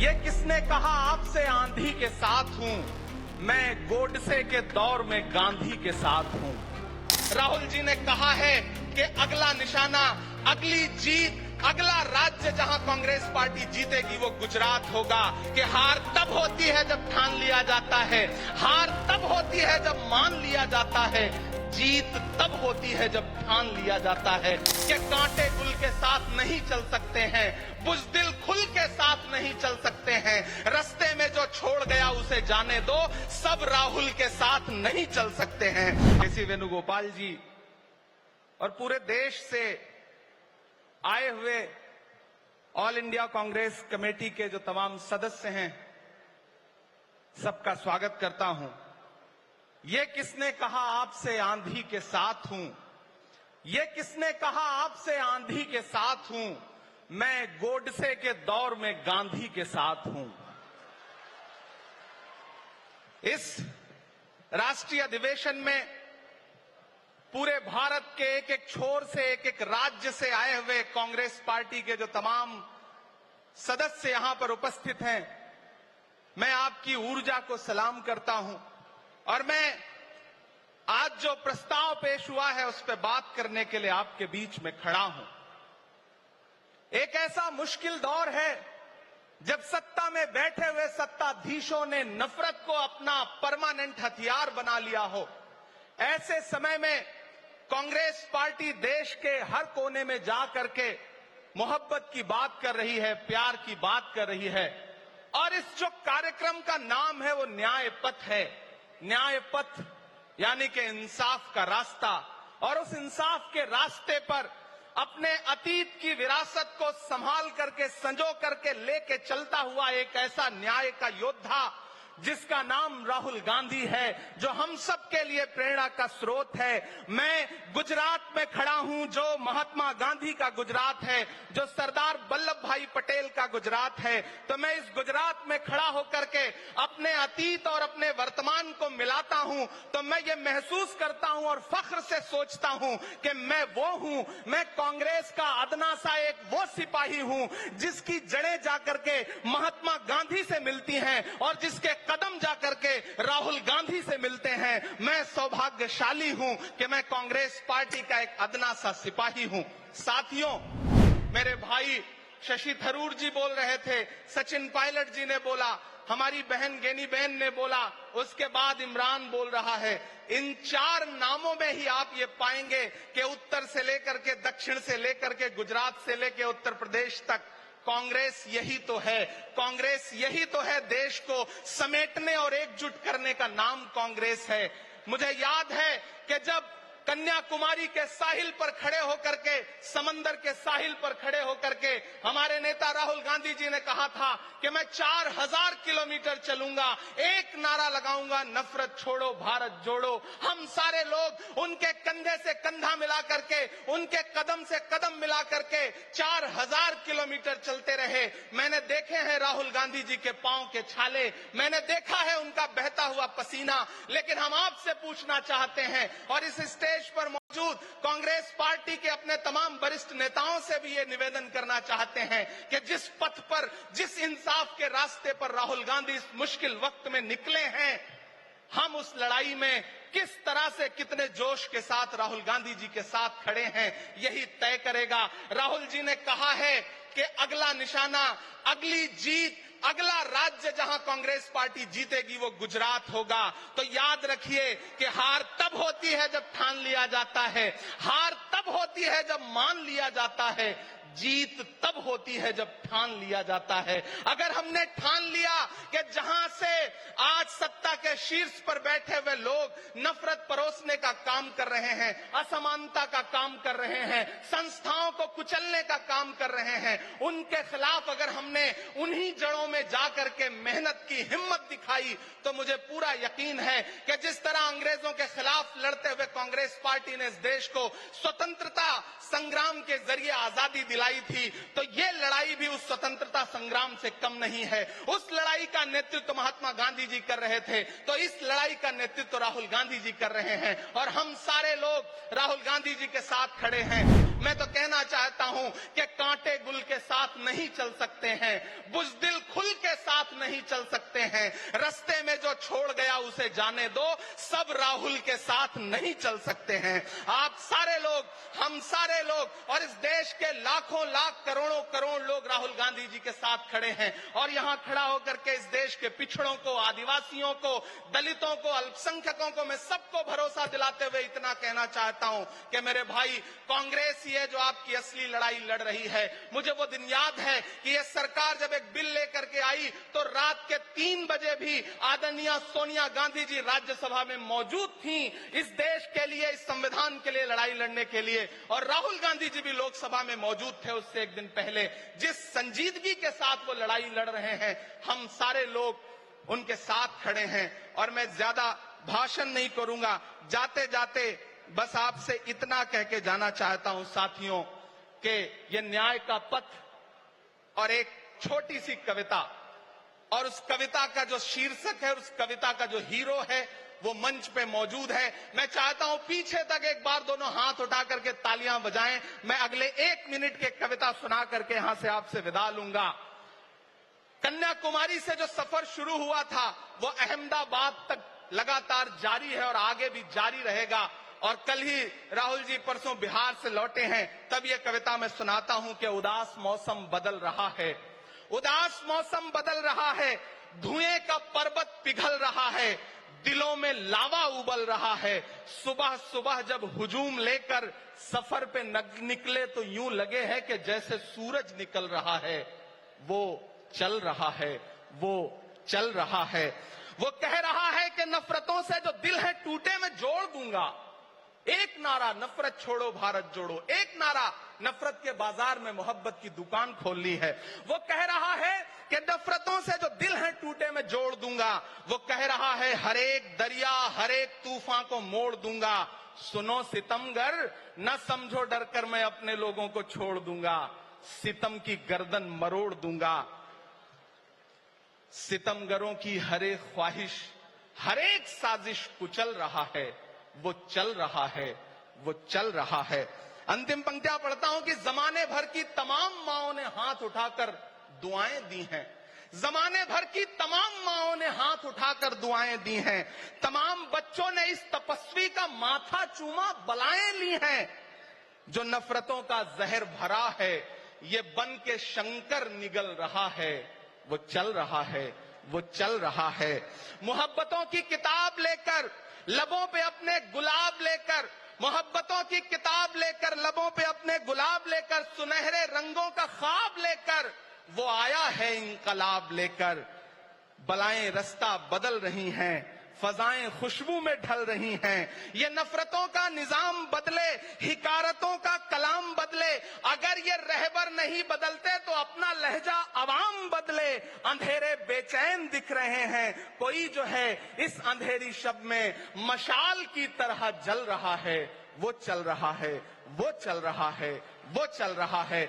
ये किसने कहा आपसे आंधी के साथ हूं, मैं गोडसे के दौर में गांधी के साथ हूं। राहुल जी ने कहा है कि अगला निशाना, अगली जीत, अगला राज्य जहां कांग्रेस पार्टी जीतेगी वो गुजरात होगा। कि हार तब होती है जब ठान लिया जाता है, हार तब होती है जब मान लिया जाता है, जीत तब होती है जब ठान लिया जाता है। कि कांटे गुल के साथ नहीं चल सकते हैं, बुज़दिल खुल के साथ नहीं चल सकते हैं, रास्ते में जो छोड़ गया उसे जाने दो, सब राहुल के साथ नहीं चल सकते हैं। केसी वेणुगोपाल जी और पूरे देश से आए हुए ऑल इंडिया कांग्रेस कमेटी के जो तमाम सदस्य हैं, सबका स्वागत करता हूं। ये किसने कहा आपसे आंधी के साथ हूं, ये किसने कहा आपसे आंधी के साथ हूं, मैं गोडसे के दौर में गांधी के साथ हूं। इस राष्ट्रीय अधिवेशन में पूरे भारत के एक एक छोर से, एक एक राज्य से आए हुए कांग्रेस पार्टी के जो तमाम सदस्य यहां पर उपस्थित हैं, मैं आपकी ऊर्जा को सलाम करता हूं। और मैं आज जो प्रस्ताव पेश हुआ है उस पर बात करने के लिए आपके बीच में खड़ा हूं। एक ऐसा मुश्किल दौर है जब सत्ता में बैठे हुए सत्ताधीशों ने नफरत को अपना परमानेंट हथियार बना लिया हो। ऐसे समय में कांग्रेस पार्टी देश के हर कोने में जा करके मोहब्बत की बात कर रही है, प्यार की बात कर रही है। और इस जो कार्यक्रम का नाम है वो न्याय पथ है। न्याय पथ यानी कि इंसाफ का रास्ता। और उस इंसाफ के रास्ते पर अपने अतीत की विरासत को संभाल करके, संजो करके लेके चलता हुआ एक ऐसा न्याय का योद्धा जिसका नाम राहुल गांधी है, जो हम सब के लिए प्रेरणा का स्रोत है। मैं गुजरात में खड़ा हूं, जो महात्मा गांधी का गुजरात है, जो सरदार वल्लभ भाई पटेल का गुजरात है। तो मैं इस गुजरात में खड़ा होकर के अपने अतीत और अपने वर्तमान को मिलाता हूं, तो मैं ये महसूस करता हूं और फख्र से सोचता हूं कि मैं वो हूं, मैं कांग्रेस का अदना सा एक वो सिपाही हूं जिसकी जड़ें जाकर के महात्मा गांधी से मिलती हैं और जिसके कदम जाकर के राहुल गांधी से मिलते हैं। मैं सौभाग्यशाली हूं कि मैं कांग्रेस पार्टी का एक अदना सा सिपाही हूं। साथियों, मेरे भाई शशि थरूर जी बोल रहे थे, सचिन पायलट जी ने बोला, हमारी बहन गेनी बहन ने बोला, उसके बाद इमरान बोल रहा है। इन चार नामों में ही आप ये पाएंगे कि उत्तर से लेकर के, दक्षिण से लेकर के, गुजरात से लेकर उत्तर प्रदेश तक कांग्रेस यही तो है। कांग्रेस यही तो है, देश को समेटने और एकजुट करने का नाम कांग्रेस है। मुझे याद है कि जब कन्याकुमारी के साहिल पर खड़े होकर के, समंदर के साहिल पर खड़े होकर के हमारे नेता राहुल गांधी जी ने कहा था कि मैं 4000 किलोमीटर चलूंगा, एक नारा लगाऊंगा, नफरत छोड़ो भारत जोड़ो। हम सारे लोग उनके कंधे से कंधा मिला करके, उनके कदम से कदम मिला करके 4000 किलोमीटर चलते रहे। मैंने देखे हैं राहुल गांधी जी के पांव के छाले, मैंने देखा है उनका बहता हुआ पसीना। लेकिन हम आपसे पूछना चाहते हैं और इस स्टेज पर मौजूद कांग्रेस पार्टी के अपने तमाम वरिष्ठ नेताओं से भी ये निवेदन करना चाहते हैं कि जिस पथ पर, जिस इंसाफ के रास्ते पर राहुल गांधी इस मुश्किल वक्त में निकले हैं, हम उस लड़ाई में किस तरह से, कितने जोश के साथ राहुल गांधी जी के साथ खड़े हैं, यही तय करेगा। राहुल जी ने कहा है कि अगला निशाना, अगली जीत, अगला राज्य जहां कांग्रेस पार्टी जीतेगी वो गुजरात होगा। तो याद रखिए कि हार तब होती है जब ठान लिया जाता है, हार तब होती है जब मान लिया जाता है, जीत तब होती है जब ठान लिया जाता है। अगर हमने ठान लिया कि जहां से आज सत्ता के शीर्ष पर बैठे हुए लोग नफरत परोसने का काम कर रहे हैं, असमानता का काम कर रहे हैं, संस्थाओं को कुचलने का काम कर रहे हैं, उनके खिलाफ अगर हमने उन्हीं जड़ों में जाकर के मेहनत की, हिम्मत दिखाई, तो मुझे पूरा यकीन है कि जिस तरह अंग्रेजों के खिलाफ लड़ते हुए कांग्रेस पार्टी ने इस देश को स्वतंत्रता संग्राम के जरिए आजादी दिलाई थी, तो ये लड़ाई भी उस स्वतंत्रता संग्राम से कम नहीं है। उस लड़ाई का नेतृत्व महात्मा गांधी जी कर रहे थे, तो इस लड़ाई का नेतृत्व राहुल गांधी जी कर रहे हैं और हम सारे लोग राहुल गांधी जी के साथ खड़े हैं। मैं तो कहना चाहता हूं कि कांटे गुल के साथ नहीं चल सकते हैं, बुज़दिल खुल के नहीं चल सकते हैं। रास्ते में जो छोड़ गया उसे जाने दो, सब राहुल के साथ नहीं चल सकते हैं। आप सारे लोग, हम सारे लोग और इस देश के लाखों लाख करोड़ों करोड़ लोग राहुल गांधी जी के साथ खड़े हैं। और यहां खड़ा होकर के इस देश के पिछड़ों को, आदिवासियों को, दलितों को, अल्पसंख्यकों को मैं सबको भरोसा दिलाते हुए इतना कहना चाहता हूं कि मेरे भाई, कांग्रेस ही है जो आपकी असली लड़ाई लड़ रही है। मुझे वो दिन याद है कि ये सरकार जब एक बिल लेकर के आई तो रात के 3 बजे भी आदरणीय सोनिया गांधी जी राज्यसभा में मौजूद थी इस देश के लिए, इस संविधान के लिए लड़ाई लड़ने के लिए। और राहुल गांधी जी भी लोकसभा में मौजूद थे उससे एक दिन पहले। जिस संजीदगी के साथ वो लड़ाई लड़ रहे हैं, हम सारे लोग उनके साथ खड़े हैं। और मैं ज्यादा भाषण नहीं करूंगा, जाते जाते बस आपसे इतना कह के जाना चाहता हूं साथियों कि ये न्याय का पथ और एक छोटी सी कविता, और उस कविता का जो शीर्षक है, उस कविता का जो हीरो है वो मंच पे मौजूद है। मैं चाहता हूं पीछे तक एक बार दोनों हाथ उठा करके तालियां बजाएं। मैं अगले 1 मिनट के कविता सुना करके यहां से आपसे विदा लूंगा। कन्याकुमारी से जो सफर शुरू हुआ था वो अहमदाबाद तक लगातार जारी है और आगे भी जारी रहेगा। और कल ही राहुल जी परसों बिहार से लौटे हैं, तब ये कविता मैं सुनाता हूं कि उदास मौसम बदल रहा है, उदास मौसम बदल रहा है, धुएं का पर्वत पिघल रहा है, दिलों में लावा उबल रहा है। सुबह सुबह जब हुजूम लेकर सफर पे निकले तो यूं लगे है कि जैसे सूरज निकल रहा है। वो चल रहा है, वो चल रहा है। वो कह रहा है कि नफरतों से जो दिल है टूटे मैं जोड़ दूंगा। एक नारा नफरत छोड़ो भारत जोड़ो, एक नारा नफरत के बाजार में मोहब्बत की दुकान खोल ली है। वो कह रहा है कि नफरतों से जो दिल है टूटे मैं जोड़ दूंगा। वो कह रहा है हर एक दरिया हर एक तूफान को मोड़ दूंगा। सुनो सितमगर, न समझो डर कर मैं अपने लोगों को छोड़ दूंगा। सितम की गर्दन मरोड़ दूंगा। सितमगरों की हर एक ख्वाहिश हर एक साजिश कुचल रहा है। वो चल रहा है, वो चल रहा है। अंतिम पंक्तियां पढ़ता हूं कि जमाने भर की तमाम माओं ने हाथ उठाकर दुआएं दी हैं। जमाने भर की तमाम माओं ने हाथ उठाकर दुआएं दी हैं। तमाम बच्चों ने इस तपस्वी का माथा चूमा, बलाएं ली हैं। जो नफरतों का जहर भरा है ये बन के शंकर निगल रहा है। वो चल रहा है, वो चल रहा है। मोहब्बतों की किताब लेकर लबों पे अपने गुलाब लेकर, मोहब्बतों की किताब लेकर लबों पे अपने गुलाब लेकर, सुनहरे रंगों का ख्वाब लेकर वो आया है इंकलाब लेकर। बलाएं रास्ता बदल रही हैं, फजाएं खुशबू में ढल रही हैं। ये नफरतों का निजाम बदले, हिकारतों का कलाम बदले। अगर ये रहबर नहीं बदलते तो अपना लहजा अवाम बदले। अंधेरे बेचैन दिख रहे हैं, कोई जो है इस अंधेरी शब में मशाल की तरह जल रहा है। वो चल रहा है, वो चल रहा है, वो चल रहा है।